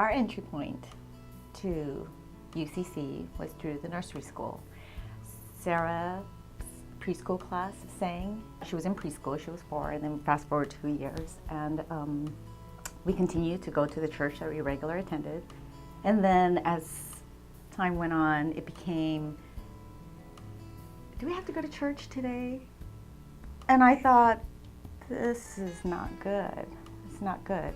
Our entry point to UCC was through the nursery school. Sarah's preschool class sang. She was in preschool, she was 4, and then fast forward 2 years. And we continued to go to the church that we regularly attended. And then as time went on, it became, do we have to go to church today? And I thought, this is not good. It's not good.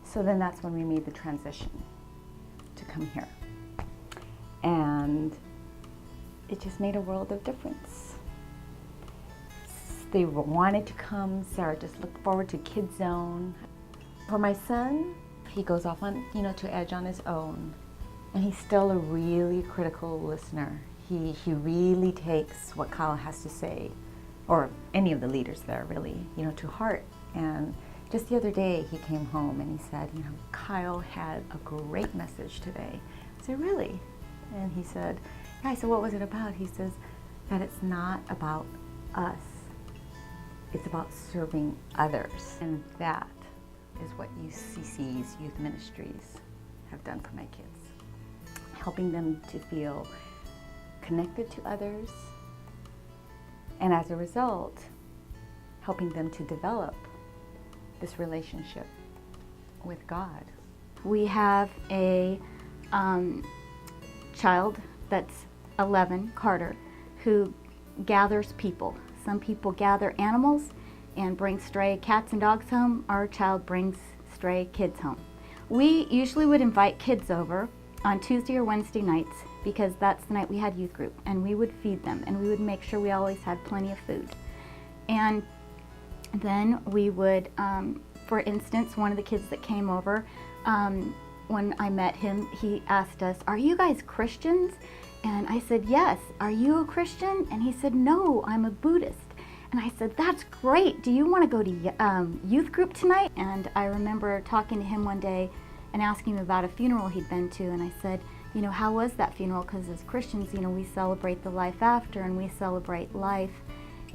So then that's when we made the transition to come here. And it just made a world of difference. They wanted to come. Sarah just looked forward to Kids Zone. For my son, he goes off on, to Edge on his own. And he's still a really critical listener. He really takes what Kyle has to say, or any of the leaders there really, to heart. And just the other day he came home and he said, Kyle had a great message today. I said, really? And he said, yeah. I said, what was it about? He says that it's not about us. It's about serving others. And that is what UCC's youth ministries have done for my kids. Helping them to feel connected to others, and as a result, helping them to develop this relationship with God. We have a child that's 11, Carter, who gathers people. Some people gather animals and bring stray cats and dogs home. Our child brings stray kids home. We usually would invite kids over on Tuesday or Wednesday nights because that's the night we had youth group, and we would feed them and we would make sure we always had plenty of food. And then we would, for instance, one of the kids that came over, when I met him, he asked us, are you guys Christians? And I said, yes. Are you a Christian? And he said, no, I'm a Buddhist. And I said, that's great. Do you want to go to youth group tonight? And I remember talking to him one day and asking him about a funeral he'd been to. And I said, how was that funeral? Because as Christians, we celebrate the life after and we celebrate life.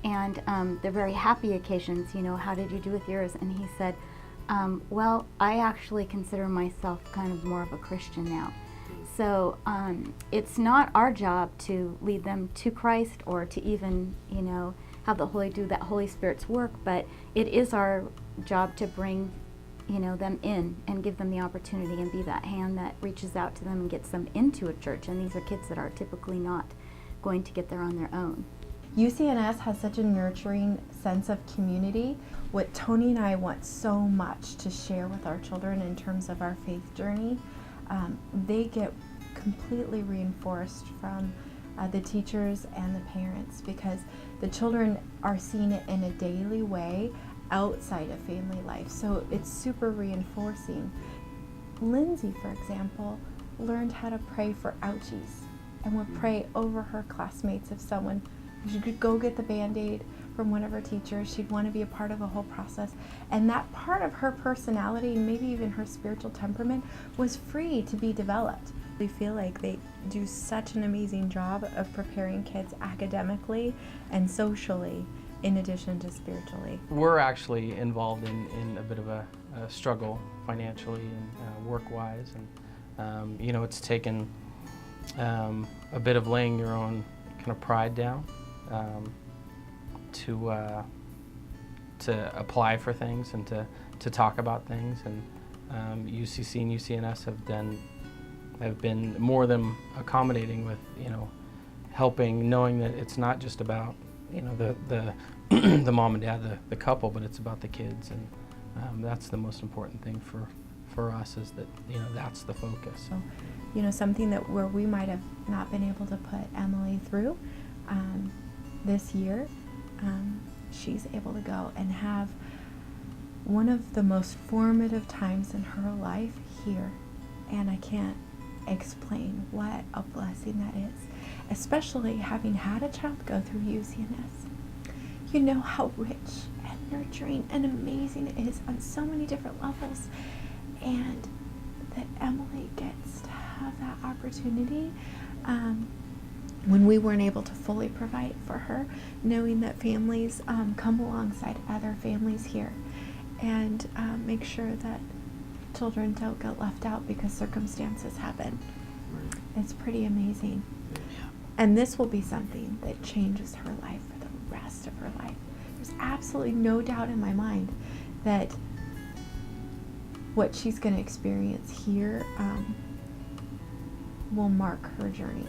And they're very happy occasions, how did you do with yours? And he said, well, I actually consider myself kind of more of a Christian now. So it's not our job to lead them to Christ or to even, have the do that Holy Spirit's work, but it is our job to bring, them in and give them the opportunity and be that hand that reaches out to them and gets them into a church. And these are kids that are typically not going to get there on their own. UCNS has such a nurturing sense of community. What Tony and I want so much to share with our children in terms of our faith journey, they get completely reinforced from the teachers and the parents, because the children are seeing it in a daily way outside of family life. So it's super reinforcing. Lindsay, for example, learned how to pray for ouchies and would pray over her classmates. If someone, she could go get the Band-Aid from one of her teachers, she'd want to be a part of a whole process. And that part of her personality, and maybe even her spiritual temperament, was free to be developed. We feel like they do such an amazing job of preparing kids academically and socially, in addition to spiritually. We're actually involved in a bit of a struggle financially and work-wise, and it's taken a bit of laying your own kind of pride down to apply for things and to talk about things. And UCC and UCNS have been more than accommodating with helping, knowing that it's not just about the the mom and dad, the couple, but it's about the kids, and that's the most important thing for us, is that that's the focus. So, something that where we might have not been able to put Emily through this year, she's able to go and have one of the most formative times in her life here, and I can't explain what a blessing that is, especially having had a child go through UCNS. You know how rich and nurturing and amazing it is on so many different levels, and that Emily gets to have that opportunity when we weren't able to fully provide for her, knowing that families come alongside other families here and make sure that children don't get left out because circumstances happen. It's pretty amazing. And this will be something that changes her life for the rest of her life. There's absolutely no doubt in my mind that what she's going to experience here will mark her journey.